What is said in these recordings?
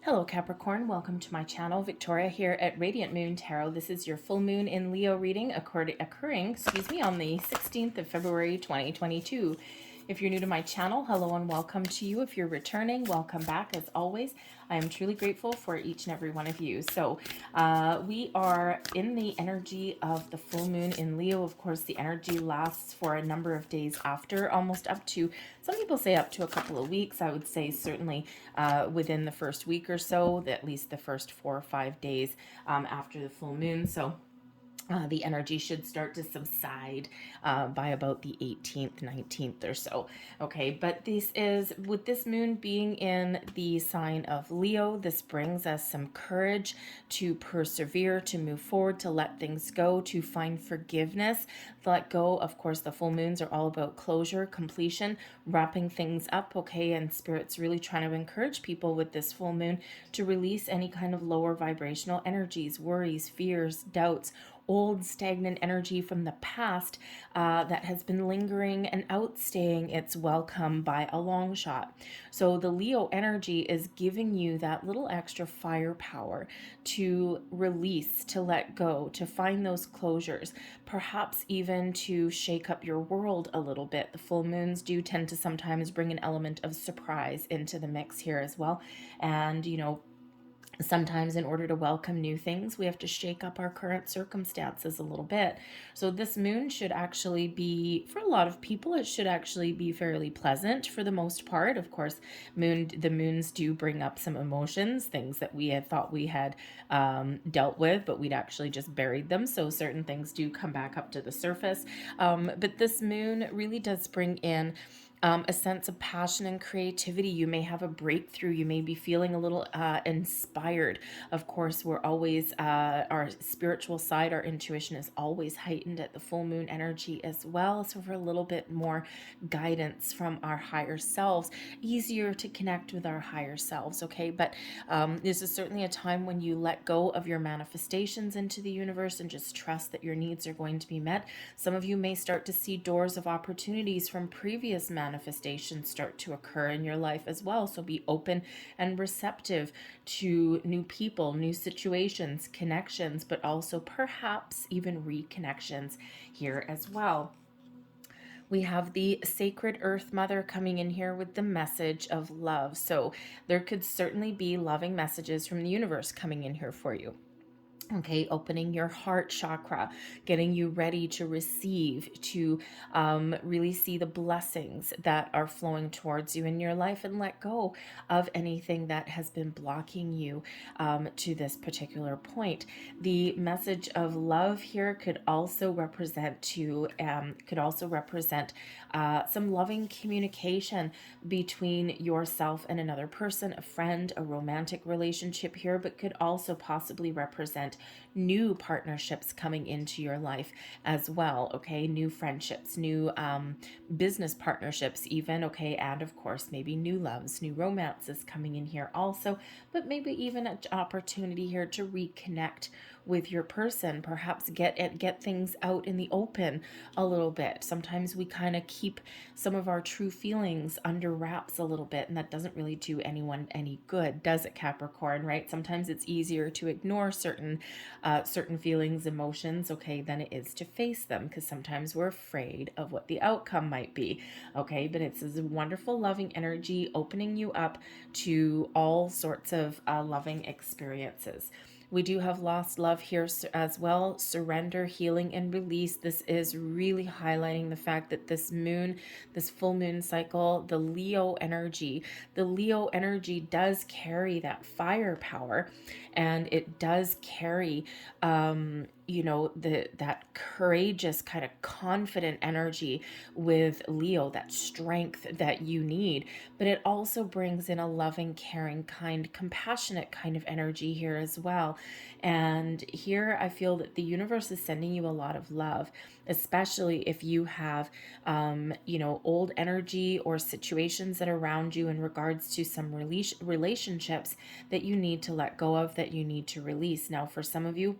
Hello Capricorn, welcome to my channel. Victoria here at Radiant Moon Tarot. This is your full moon in Leo reading occurring on the 16th of February 2022. If you're new to my channel, hello and welcome to you. If you're returning, welcome back. As always, I am truly grateful for each and every one of you. So we are in the energy of the full moon in Leo. Of course, the energy lasts for a number of days after, almost up to, some people say up to a couple of weeks. I would say certainly within the first week or so, at least the first 4 or 5 days after the full moon. So the energy should start to subside by about the 18th, 19th or so. Okay, but this is, with this moon being in the sign of Leo, this brings us some courage to persevere, to move forward, to let things go, to find forgiveness, let go. Of course, the full moons are all about closure, completion, wrapping things up, okay, and Spirit's really trying to encourage people with this full moon to release any kind of lower vibrational energies, worries, fears, doubts, old stagnant energy from the past that has been lingering and outstaying its welcome by a long shot. So the Leo energy is giving you that little extra firepower to release, to let go, to find those closures, perhaps even to shake up your world a little bit. The full moons do tend to sometimes bring an element of surprise into the mix here as well. And, you know, sometimes in order to welcome new things, we have to shake up our current circumstances a little bit. So this moon should actually be, for a lot of people, it should actually be fairly pleasant for the most part. Of course, the moons do bring up some emotions, things that we had thought we had dealt with, but we'd actually just buried them. So certain things do come back up to the surface. But this moon really does bring in a sense of passion and creativity. You may have a breakthrough. You may be feeling a little inspired. Of course, we're always, our spiritual side, our intuition is always heightened at the full moon energy as well. So for a little bit more guidance from our higher selves, easier to connect with our higher selves, okay? But this is certainly a time when you let go of your manifestations into the universe and just trust that your needs are going to be met. Some of you may start to see doors of opportunities from previous manifestations start to occur in your life as well. So be open and receptive to new people, new situations, connections, but also perhaps even reconnections here as well. We have the sacred earth mother coming in here with the message of love. So there could certainly be loving messages from the universe coming in here for you. Okay, opening your heart chakra, getting you ready to receive, to really see the blessings that are flowing towards you in your life and let go of anything that has been blocking you to this particular point. The message of love here could also represent some loving communication between yourself and another person, a friend, a romantic relationship here, but could also possibly represent new partnerships coming into your life as well, okay? New friendships, new business partnerships even, okay? And of course, maybe new loves, new romances coming in here also, but maybe even an opportunity here to reconnect with your person, perhaps get things out in the open a little bit. Sometimes we kind of keep some of our true feelings under wraps a little bit, and that doesn't really do anyone any good, does it, Capricorn, right? Sometimes it's easier to ignore certain feelings, emotions, okay, than it is to face them, because sometimes we're afraid of what the outcome might be, okay? But it's this wonderful loving energy opening you up to all sorts of loving experiences. We do have lost love here as well, surrender, healing, and release. This is really highlighting the fact that this moon, this full moon cycle, the Leo energy does carry that firepower, and it does carry that courageous, kind of confident energy with Leo, that strength that you need. But it also brings in a loving, caring, kind, compassionate kind of energy here as well. And here I feel that the universe is sending you a lot of love, especially if you have old energy or situations that are around you in regards to some relationships that you need to let go of, that you need to release. Now, for some of you,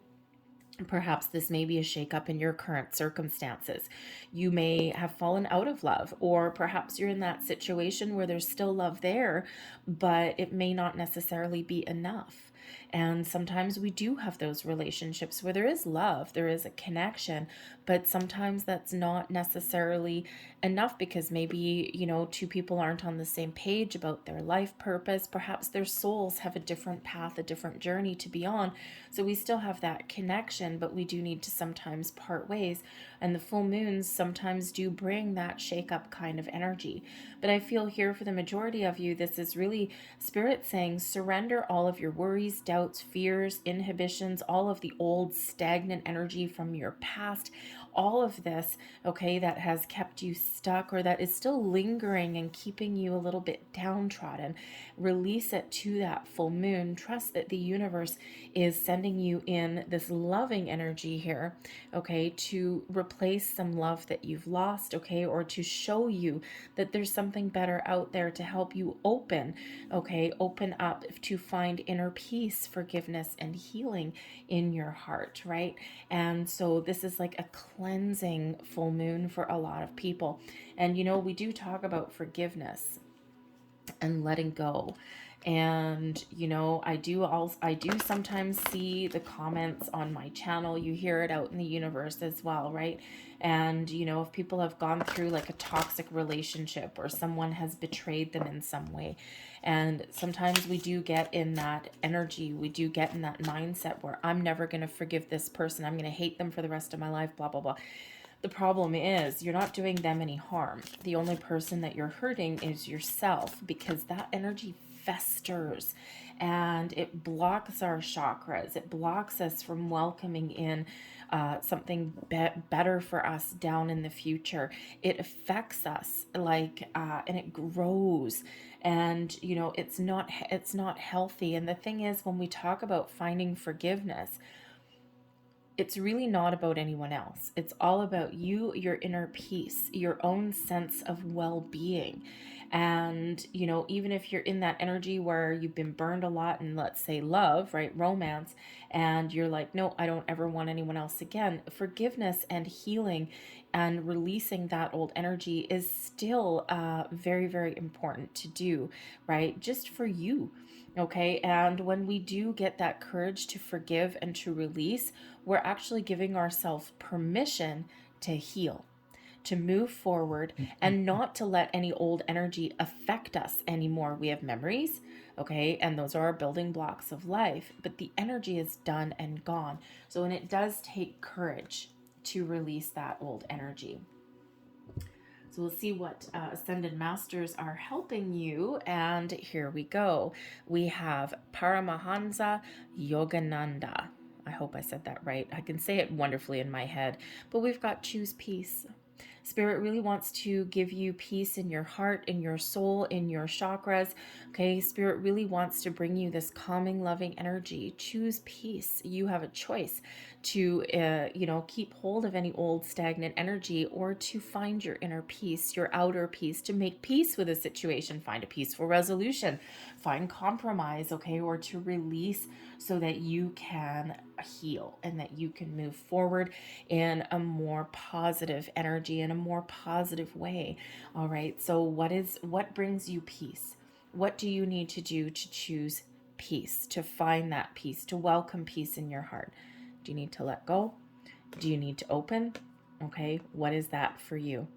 Perhaps this may be a shakeup in your current circumstances. You may have fallen out of love, or perhaps you're in that situation where there's still love there, but it may not necessarily be enough. And sometimes we do have those relationships where there is love, there is a connection, but sometimes that's not necessarily enough because maybe, two people aren't on the same page about their life purpose. Perhaps their souls have a different path, a different journey to be on. So we still have that connection, but we do need to sometimes part ways. And the full moons sometimes do bring that shake up kind of energy. But I feel here for the majority of you, this is really Spirit saying surrender all of your worries, doubts, fears, inhibitions, all of the old stagnant energy from your past, all of this, okay, that has kept you stuck or that is still lingering and keeping you a little bit downtrodden. Release it to that full moon. Trust that the universe is sending you in this loving energy here, okay, to replace some love that you've lost, okay, or to show you that there's something better out there to help you open, okay, open up to find inner peace, forgiveness, and healing in your heart, right? And so this is like a cleansing full moon for a lot of people. And we do talk about forgiveness and letting go. And I do sometimes see the comments on my channel. You hear it out in the universe as well, right? And if people have gone through like a toxic relationship or someone has betrayed them in some way, and sometimes we do get in that energy, we do get in that mindset where I'm never going to forgive this person, I'm going to hate them for the rest of my life, blah blah blah. The problem is you're not doing them any harm. The only person that you're hurting is yourself, because that energy festers and it blocks our chakras. It blocks us from welcoming in something better for us down in the future. It affects us and it grows, and it's not healthy. And the thing is, when we talk about finding forgiveness, it's really not about anyone else. It's all about you, your inner peace, your own sense of well-being. And, even if you're in that energy where you've been burned a lot in, let's say, love, right, romance, and you're like, no, I don't ever want anyone else again, forgiveness and healing and releasing that old energy is still very, very important to do, right? Just for you. Okay. And when we do get that courage to forgive and to release, we're actually giving ourselves permission to heal, to move forward, and not to let any old energy affect us anymore. We have memories, okay, and those are our building blocks of life, but the energy is done and gone. So, and it does take courage to release that old energy. So we'll see what Ascended Masters are helping you. And here we go. We have Paramahansa Yogananda. I hope I said that right. I can say it wonderfully in my head. But we've got choose peace. Spirit really wants to give you peace in your heart, in your soul, in your chakras. Okay, Spirit really wants to bring you this calming, loving energy. Choose peace. You have a choice to, keep hold of any old stagnant energy, or to find your inner peace, your outer peace, to make peace with a situation, find a peaceful resolution, find compromise, okay, or to release so that you can heal and that you can move forward in a more positive energy, in a more positive way. All right. So what brings you peace? What do you need to do to choose peace, to find that peace, to welcome peace in your heart? Do you need to let go? Do you need to open? Okay. What is that for you?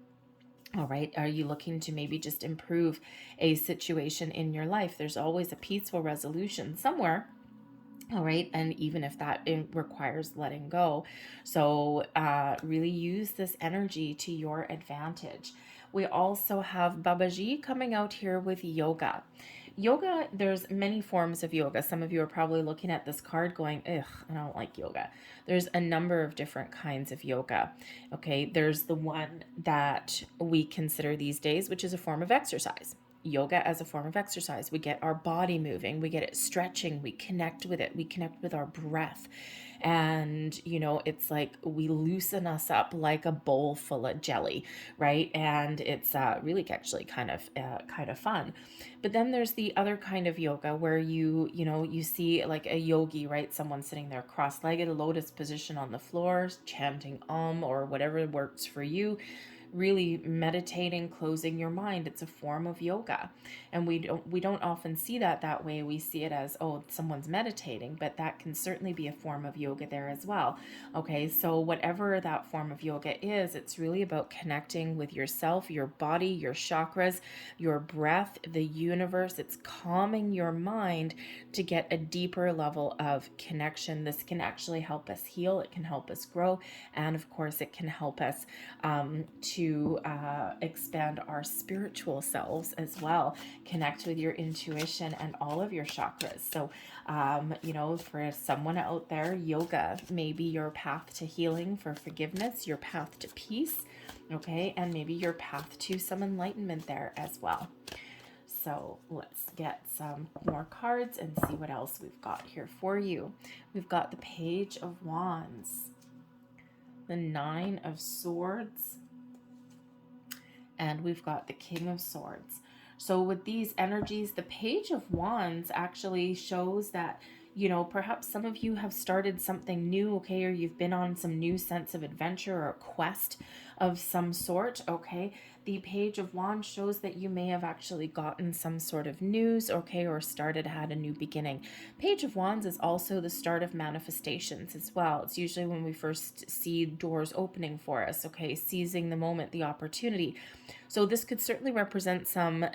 All right. Are you looking to maybe just improve a situation in your life? There's always a peaceful resolution somewhere. All right. And even if that requires letting go. So really use this energy to your advantage. We also have Babaji coming out here with yoga. Yoga, there's many forms of yoga. Some of you are probably looking at this card going, ugh, I don't like yoga. There's a number of different kinds of yoga. Okay. There's the one that we consider these days, which is a form of exercise. Yoga as a form of exercise. We get our body moving, we get it stretching, we connect with it, we connect with our breath. And, you know, it's like we loosen us up like a bowl full of jelly, right? And it's really actually kind of fun. But then there's the other kind of yoga where you know, you see like a yogi, right? Someone sitting there cross-legged, lotus position on the floor, chanting Om or whatever works for you, really meditating, closing your mind. It's a form of yoga. And we don't often see that way. We see it as, oh, someone's meditating, but that can certainly be a form of yoga there as well. Okay, so whatever that form of yoga is, it's really about connecting with yourself, your body, your chakras, your breath, the universe. It's calming your mind to get a deeper level of connection. This can actually help us heal. It can help us grow. And of course, it can help us to expand our spiritual selves as well, connect with your intuition and all of your chakras. So, you know, for someone out there, yoga may be your path to healing, for forgiveness, your path to peace, okay, and maybe your path to some enlightenment there as well. So let's get some more cards and see what else we've got here for you. We've got the Page of Wands, the Nine of Swords, and we've got the King of Swords. So with these energies, the Page of Wands actually shows that, you know, perhaps some of you have started something new, okay, or you've been on some new sense of adventure or quest of some sort, okay. The Page of Wands shows that you may have actually gotten some sort of news, okay, or had a new beginning. Page of Wands is also the start of manifestations as well. It's usually when we first see doors opening for us, okay, seizing the moment, the opportunity. So this could certainly represent some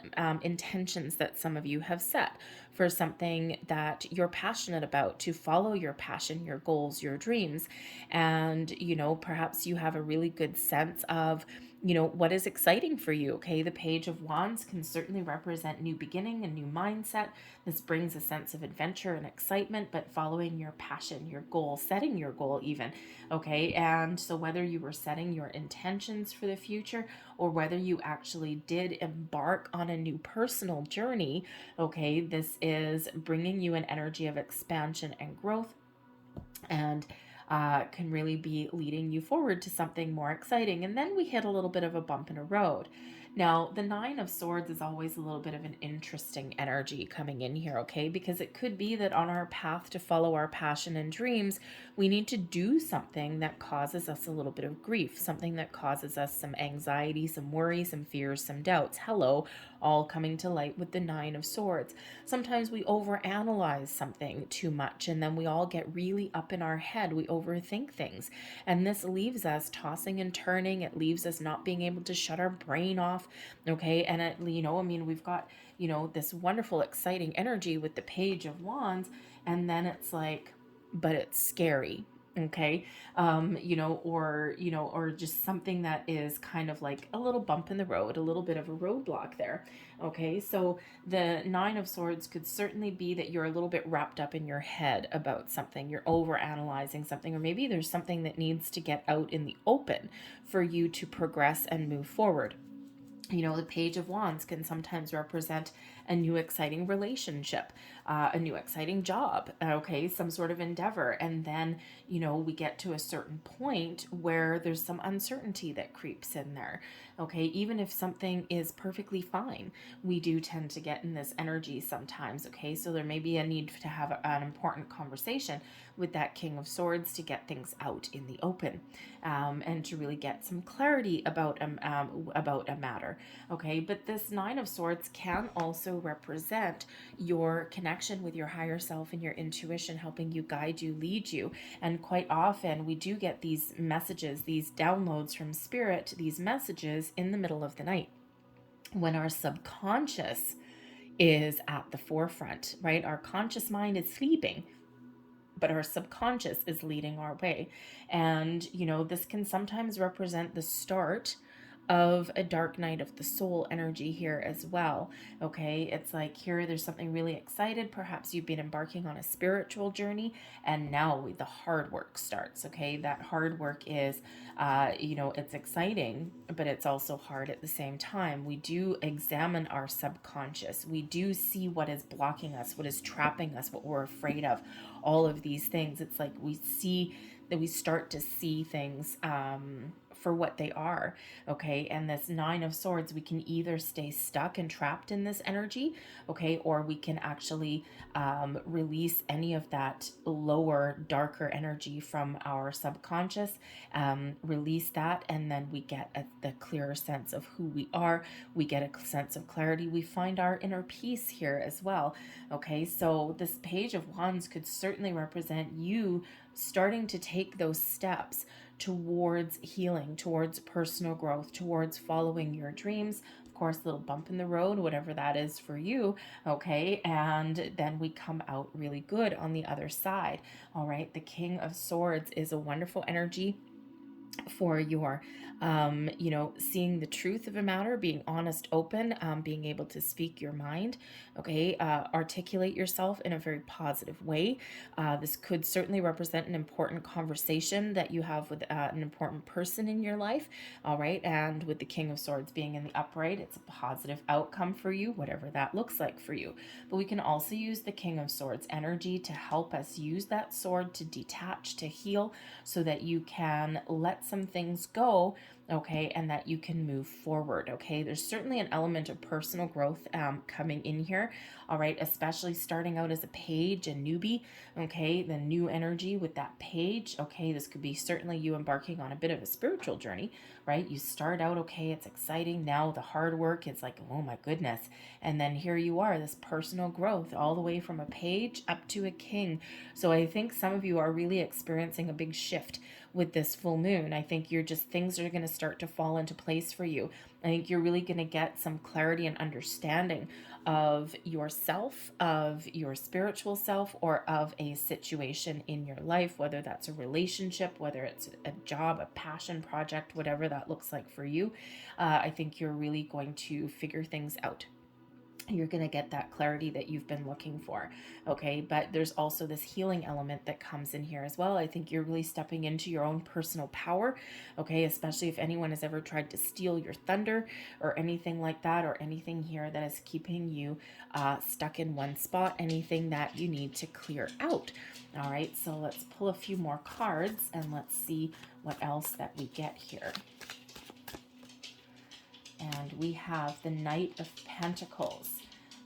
intentions that some of you have set for something that you're passionate about, to follow your passion, your goals, your dreams. And, you know, perhaps you have a really good sense of, you know, what is exciting for you, okay? The Page of Wands can certainly represent new beginning, a new mindset. This brings a sense of adventure and excitement, but following your passion, your goal, setting your goal even, okay? And so whether you were setting your intentions for the future or whether you actually did embark on a new personal journey, okay, this is bringing you an energy of expansion and growth, and can really be leading you forward to something more exciting. And then we hit a little bit of a bump in a road. Now, the Nine of Swords is always a little bit of an interesting energy coming in here, okay? Because it could be that on our path to follow our passion and dreams, we need to do something that causes us a little bit of grief, something that causes us some anxiety, some worry, some fears, some doubts. Hello, all coming to light with the Nine of Swords. Sometimes we overanalyze something too much, and then we all get really up in our head. We overthink things, and this leaves us tossing and turning. It leaves us not being able to shut our brain off, okay? And it, you know, I mean, we've got, you know, this wonderful, exciting energy with the Page of Wands, and then it's like, but it's scary, okay? You know, or just something that is kind of like a little bump in the road, a little bit of a roadblock there, okay? So the Nine of Swords could certainly be that you're a little bit wrapped up in your head about something, you're over analyzing something, or maybe there's something that needs to get out in the open for you to progress and move forward. You know, the Page of Wands can sometimes represent a new exciting relationship, a new exciting job, okay, some sort of endeavor. And then, you know, we get to a certain point where there's some uncertainty that creeps in there, okay? Even if something is perfectly fine, we do tend to get in this energy sometimes, okay? So there may be a need to have an important conversation with that King of Swords to get things out in the open, and to really get some clarity about a matter, okay? But this Nine of Swords can also represent your connection with your higher self and your intuition, helping you, guide you, lead you. And quite often we do get these messages, these downloads from spirit, these messages in the middle of the night when our subconscious is at the forefront, right? Our conscious mind is sleeping, but our subconscious is leading our way. And, you know, this can sometimes represent the start of a dark night of the soul energy here as well. Okay, it's like here there's something really excited. Perhaps you've been embarking on a spiritual journey, and now the hard work starts. Okay, that hard work is it's exciting, but it's also hard at the same time. We do examine our subconscious. We do see what is blocking us, what is trapping us, what we're afraid of, all of these things. It's like we see that we start to see things for what they are. Okay, and this Nine of Swords, we can either stay stuck and trapped in this energy, okay, or we can actually release any of that lower, darker energy from our subconscious, release that, and then we get the clearer sense of who we are. We get a sense of clarity. We find our inner peace here as well. Okay, so this Page of Wands could certainly represent you starting to take those steps towards healing, towards personal growth, towards following your dreams. Of course, a little bump in the road, whatever that is for you, okay? And then we come out really good on the other side, all right? The King of Swords is a wonderful energy for your seeing the truth of a matter, being honest, open, being able to speak your mind, okay, articulate yourself in a very positive way. This could certainly represent an important conversation that you have with an important person in your life, all right, and with the King of Swords being in the upright, it's a positive outcome for you, whatever that looks like for you. But we can also use the King of Swords energy to help us use that sword to detach, to heal, so that you can let some things go, okay, and that you can move forward. Okay, there's certainly an element of personal growth coming in here, all right, especially starting out as a page, a newbie, okay, the new energy with that page. Okay, this could be certainly you embarking on a bit of a spiritual journey, right? You start out, okay, it's exciting. Now the hard work is like, oh my goodness, and then here you are, this personal growth all the way from a page up to a king. So I think some of you are really experiencing a big shift with this full moon. I think things are going to start to fall into place for you. I think you're really going to get some clarity and understanding of yourself, of your spiritual self, or of a situation in your life, whether that's a relationship, whether it's a job, a passion project, whatever that looks like for you. I think you're really going to figure things out. You're going to get that clarity that you've been looking for, okay? But there's also this healing element that comes in here as well. I think you're really stepping into your own personal power, okay? Especially if anyone has ever tried to steal your thunder or anything like that, or anything here that is keeping you stuck in one spot, anything that you need to clear out. All right, so let's pull a few more cards and let's see what else that we get here. And we have the Knight of Pentacles,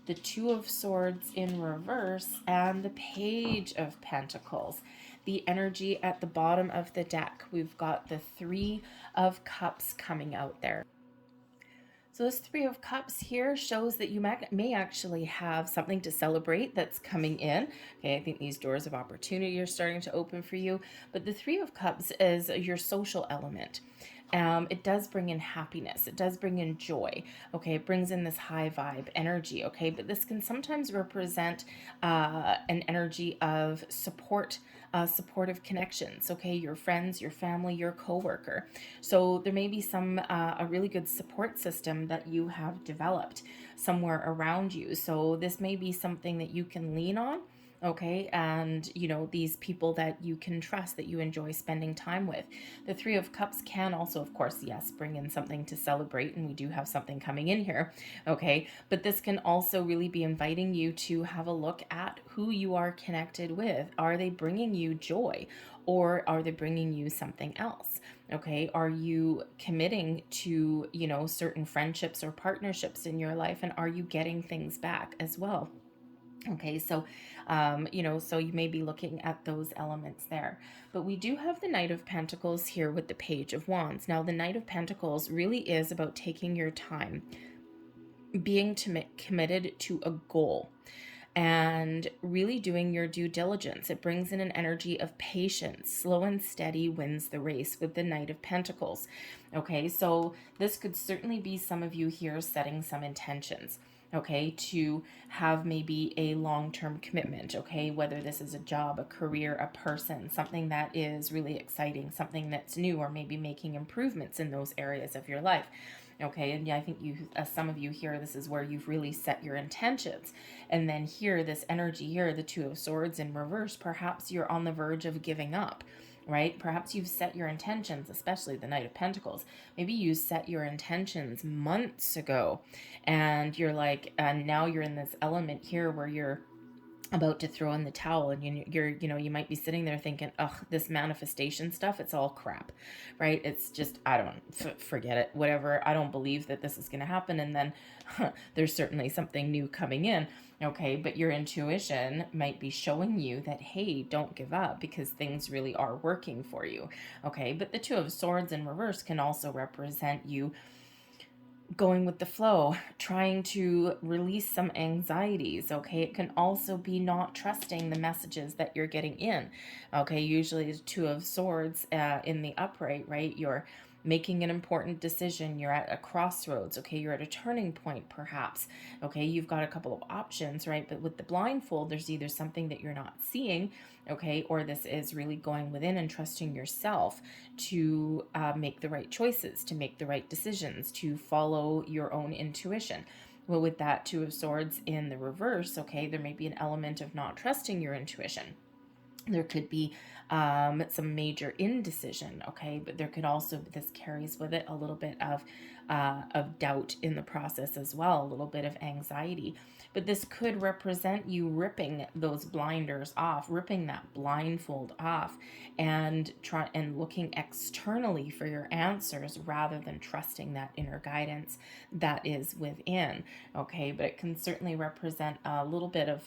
the Two of Swords in reverse, and the Page of Pentacles. The energy at the bottom of the deck, we've got the Three of Cups coming out there. So this Three of Cups here shows that you may actually have something to celebrate that's coming in. Okay, I think these doors of opportunity are starting to open for you. But the Three of Cups is your social element. It does bring in happiness. It does bring in joy. Okay, it brings in this high vibe energy. Okay, but this can sometimes represent an energy of support, supportive connections. Okay, your friends, your family, your coworker. So there may be a really good support system that you have developed somewhere around you. So this may be something that you can lean on. Okay, and these people that you can trust, that you enjoy spending time with. The Three of Cups can also, of course, yes, bring in something to celebrate, and we do have something coming in here, okay, but this can also really be inviting you to have a look at who you are connected with. Are they bringing you joy, or are they bringing you something else? Okay, are you committing to certain friendships or partnerships in your life, and are you getting things back as well? Okay, so, so you may be looking at those elements there. But we do have the Knight of Pentacles here with the Page of Wands. Now, the Knight of Pentacles really is about taking your time, being committed to a goal, and really doing your due diligence. It brings in an energy of patience. Slow and steady wins the race with the Knight of Pentacles. Okay, so this could certainly be some of you here setting some intentions. okay, to have maybe a long-term commitment, okay, whether this is a job, a career, a person, something that is really exciting, something that's new, or maybe making improvements in those areas of your life. Okay, and yeah, I think you, some of you here, this is where you've really set your intentions. And then here, this energy here, the Two of Swords in reverse, perhaps you're on the verge of giving up, right? Perhaps you've set your intentions, especially the Knight of Pentacles. Maybe you set your intentions months ago, and you're like, and now you're in this element here where you're about to throw in the towel, and you might be sitting there thinking, ugh, this manifestation stuff, it's all crap, right? It's just, I don't, forget it, whatever. I don't believe that this is going to happen. And then there's certainly something new coming in. Okay, but your intuition might be showing you that, hey, don't give up, because things really are working for you. Okay, but the Two of Swords in reverse can also represent you going with the flow, trying to release some anxieties. Okay, it can also be not trusting the messages that you're getting in. Okay, usually the Two of Swords in the upright, right? You're making an important decision, you're at a crossroads, okay, you're at a turning point perhaps, okay, you've got a couple of options, right? But with the blindfold, there's either something that you're not seeing, okay, or this is really going within and trusting yourself to make the right choices, to make the right decisions, to follow your own intuition. Well, with that Two of Swords in the reverse, okay, there may be an element of not trusting your intuition. There could be some major indecision, okay, but there could also, this carries with it a little bit of doubt in the process as well, a little bit of anxiety. But this could represent you ripping those blinders off, ripping that blindfold off, and looking externally for your answers rather than trusting that inner guidance that is within. Okay, but it can certainly represent a little bit of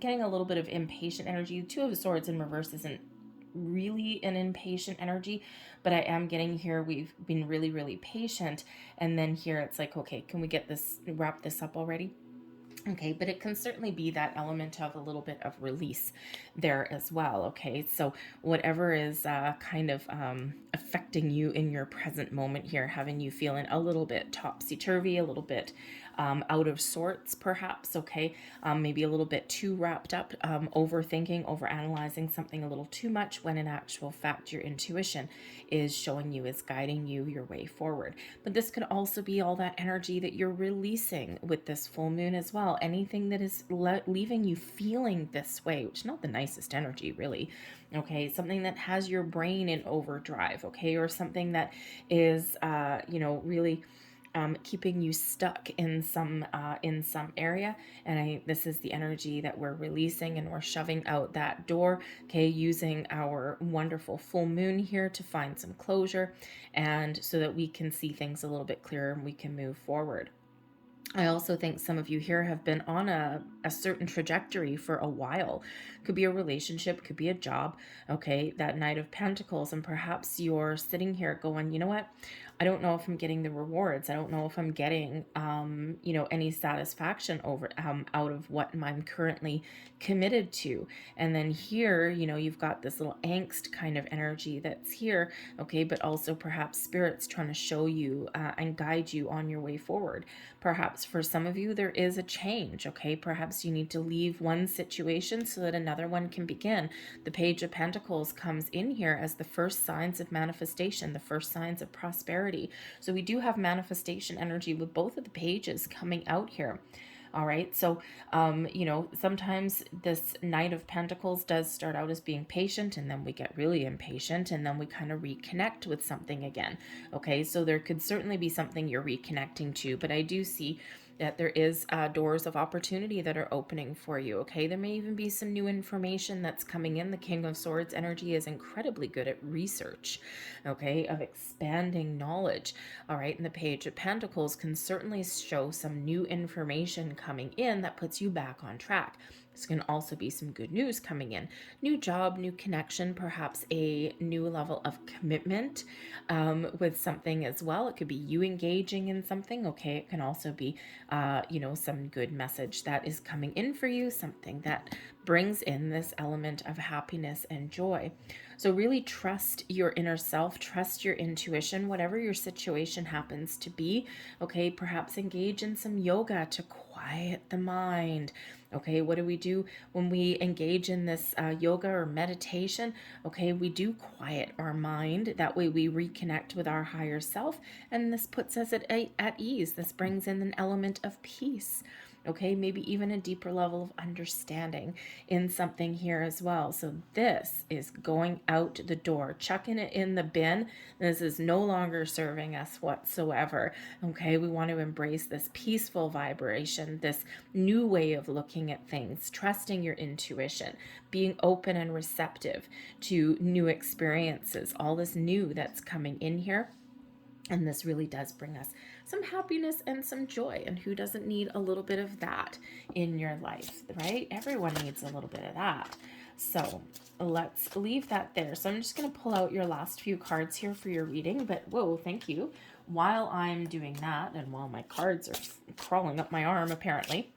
getting a little bit of impatient energy. Two of Swords in reverse isn't really an impatient energy, but I am getting here, we've been really, really patient, and then here it's like, okay, can we wrap this up already? Okay, but it can certainly be that element of a little bit of release there as well. Okay, so whatever is kind of affecting you in your present moment here, having you feeling a little bit topsy-turvy, a little bit out of sorts perhaps, okay, maybe a little bit too wrapped up, overthinking, overanalyzing something a little too much, when in actual fact your intuition is showing you, is guiding you your way forward. But this could also be all that energy that you're releasing with this full moon as well. Anything that is leaving you feeling this way, which is not the nicest energy really, okay, something that has your brain in overdrive, okay, or something that is really keeping you stuck in some area. And this is the energy that we're releasing, and we're shoving out that door, okay, using our wonderful full moon here to find some closure, and so that we can see things a little bit clearer and we can move forward. I also think some of you here have been on a certain trajectory for a while. Could be a relationship, could be a job, okay, that Knight of Pentacles, and perhaps you're sitting here going, you know what, I don't know if I'm getting the rewards. I don't know if I'm getting, any satisfaction out of what I'm currently committed to. And then here, you've got this little angst kind of energy that's here, okay, but also perhaps Spirit's trying to show you and guide you on your way forward. Perhaps for some of you, there is a change, okay? Perhaps you need to leave one situation so that another one can begin. The Page of Pentacles comes in here as the first signs of manifestation, the first signs of prosperity. So we do have manifestation energy with both of the pages coming out here. All right, so, sometimes this Knight of Pentacles does start out as being patient, and then we get really impatient, and then we kind of reconnect with something again. Okay, so there could certainly be something you're reconnecting to, but I do see that there is doors of opportunity that are opening for you, okay? There may even be some new information that's coming in. The King of Swords energy is incredibly good at research, okay, of expanding knowledge, all right? And the Page of Pentacles can certainly show some new information coming in that puts you back on track. This can also be some good news coming in. New job, new connection, perhaps a new level of commitment with something as well. It could be you engaging in something, okay? It can also be, some good message that is coming in for you, something that brings in this element of happiness and joy. So really trust your inner self, trust your intuition, whatever your situation happens to be, okay? Perhaps engage in some yoga to quiet quiet the mind. Okay, what do we do when we engage in this yoga or meditation? Okay, we do quiet our mind. That way we reconnect with our higher self, and this puts us at ease. This brings in an element of peace. Okay, maybe even a deeper level of understanding in something here as well. So this is going out the door, chucking it in the bin. This is no longer serving us whatsoever. Okay, we want to embrace this peaceful vibration, this new way of looking at things, trusting your intuition, being open and receptive to new experiences, all this new that's coming in here. And this really does bring us some happiness and some joy. And who doesn't need a little bit of that in your life, right? Everyone needs a little bit of that. So let's leave that there. So I'm just going to pull out your last few cards here for your reading. But whoa, thank you. While I'm doing that, and while my cards are crawling up my arm, apparently,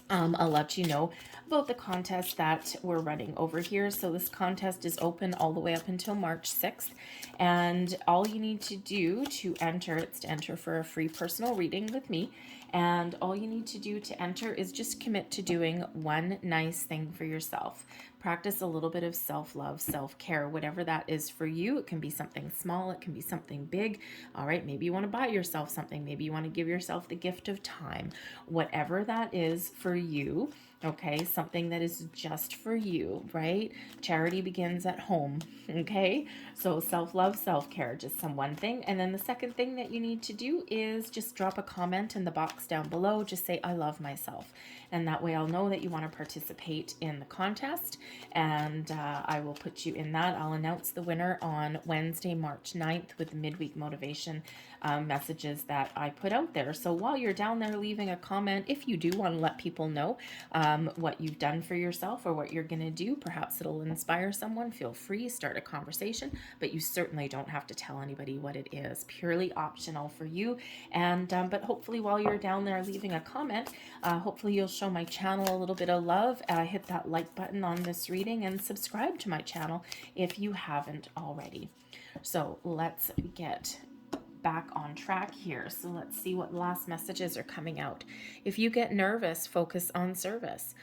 I'll let you know about the contest that we're running over here. So this contest is open all the way up until March 6th. And all you need to do to enter, it's to enter for a free personal reading with me. And all you need to do to enter is just commit to doing one nice thing for yourself. Practice a little bit of self-love, self-care, whatever that is for you. It can be something small, it can be something big. All right, maybe you want to buy yourself something. Maybe you want to give yourself the gift of time. Whatever that is for you, okay? Something that is just for you, right? Charity begins at home, okay? So self-love, self-care, just some one thing. And then the second thing that you need to do is just drop a comment in the box down below. Just say, I love myself. And that way I'll know that you want to participate in the contest, and I will put you in that. I'll announce the winner on Wednesday, March 9th with the midweek motivation messages that I put out there. So while you're down there leaving a comment, if you do want to let people know what you've done for yourself or what you're going to do, perhaps it'll inspire someone, feel free, start a conversation, but you certainly don't have to tell anybody what it is. Purely optional for you. And but hopefully while you're down there leaving a comment, hopefully you'll show my channel a little bit of love. Hit that like button on this reading and subscribe to my channel if you haven't already. So let's get back on track here. So let's see what last messages are coming out. If you get nervous, focus on service.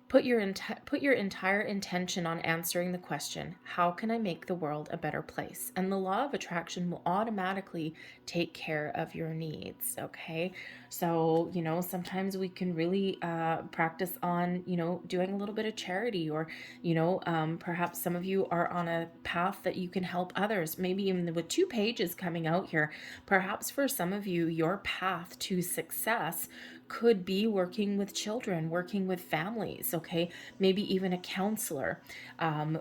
Put your entire intention on answering the question, how can I make the world a better place? And the law of attraction will automatically take care of your needs, okay? So, you know, sometimes we can really practice on, you know, doing a little bit of charity, or, you know, perhaps some of you are on a path that you can help others. Maybe even with 2 pages coming out here, perhaps for some of you, your path to success could be working with children, working with families, okay? Maybe even a counselor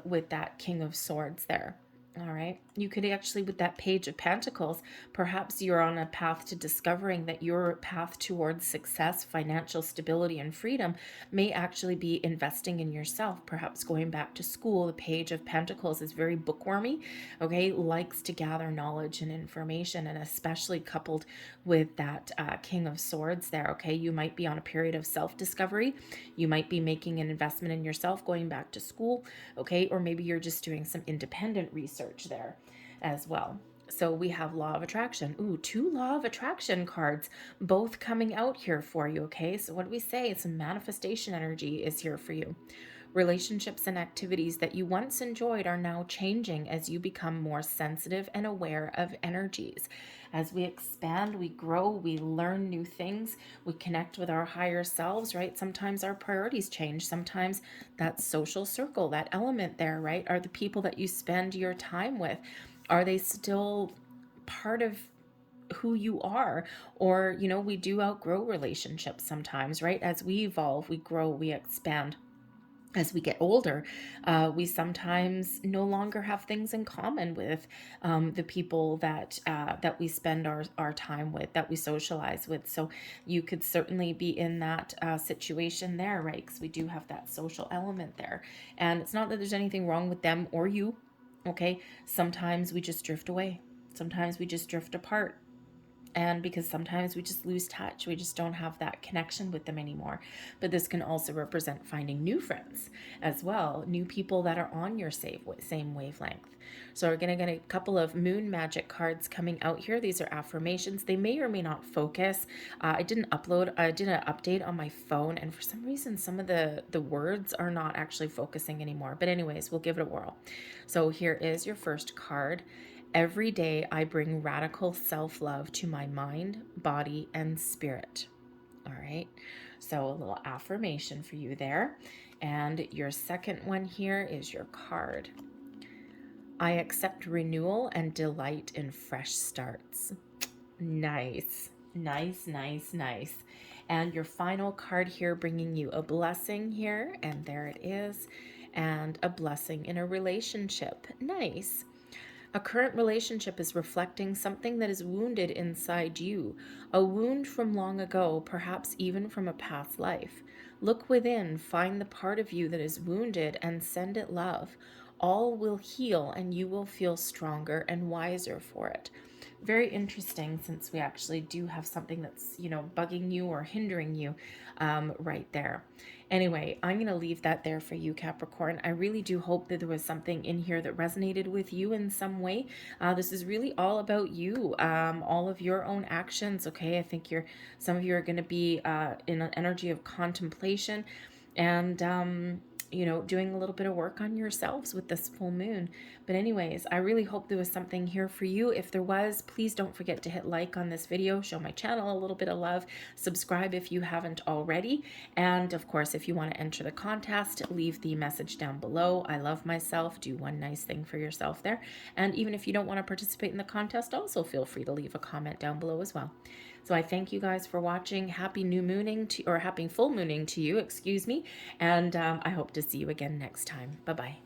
with that King of Swords there. All right. You could actually, with that Page of Pentacles, perhaps you're on a path to discovering that your path towards success, financial stability, and freedom may actually be investing in yourself, perhaps going back to school. The Page of Pentacles is very bookwormy, okay, likes to gather knowledge and information, and especially coupled with that King of Swords there, okay? You might be on a period of self-discovery. You might be making an investment in yourself, going back to school, okay? Or maybe you're just doing some independent research there as well. So we have Law of Attraction. Ooh, 2 Law of Attraction cards, both coming out here for you, okay? So what do we say? Some manifestation energy is here for you. Relationships and activities that you once enjoyed are now changing as you become more sensitive and aware of energies. As we expand, we grow, we learn new things, we connect with our higher selves, right? Sometimes our priorities change. Sometimes that social circle, that element there, right? Are the people that you spend your time with, are they still part of who you are? Or, you know, we do outgrow relationships sometimes, right? As we evolve, we grow, we expand. As we get older, we sometimes no longer have things in common with the people that that we spend our time with, that we socialize with. So you could certainly be in that situation there, right? Because we do have that social element there. And it's not that there's anything wrong with them or you, okay? Sometimes we just drift away. Sometimes we just drift apart. And because sometimes we just lose touch, we just don't have that connection with them anymore. But this can also represent finding new friends as well, new people that are on your same wavelength. So we're going to get a couple of moon magic cards coming out here. These are affirmations. They may or may not focus. I did an update on my phone, and for some reason, some of the words are not actually focusing anymore. But anyways, we'll give it a whirl. So here is your first card. Every day I bring radical self-love to my mind, body, and spirit. All right. So a little affirmation for you there. And your second one here is your card. I accept renewal and delight in fresh starts. Nice. Nice, nice, nice. And your final card here, bringing you a blessing here. And there it is. And a blessing in a relationship. Nice. A current relationship is reflecting something that is wounded inside you, a wound from long ago, perhaps even from a past life. Look within, find the part of you that is wounded, and send it love. All will heal, and you will feel stronger and wiser for it. Very interesting, since we actually do have something that's, bugging you or hindering you right there. Anyway, I'm going to leave that there for you, Capricorn. I really do hope that there was something in here that resonated with you in some way. This is really all about you, all of your own actions, okay? I think some of you are going to be in an energy of contemplation and doing a little bit of work on yourselves with this full moon. But anyways, I really hope there was something here for you. If there was, please don't forget to hit like on this video, show my channel a little bit of love, subscribe if you haven't already. And of course, if you want to enter the contest, leave the message down below. I love myself. Do one nice thing for yourself there. And even if you don't want to participate in the contest, also feel free to leave a comment down below as well. So I thank you guys for watching. Happy new mooning or happy full mooning to you, excuse me. And I hope to see you again next time. Bye-bye.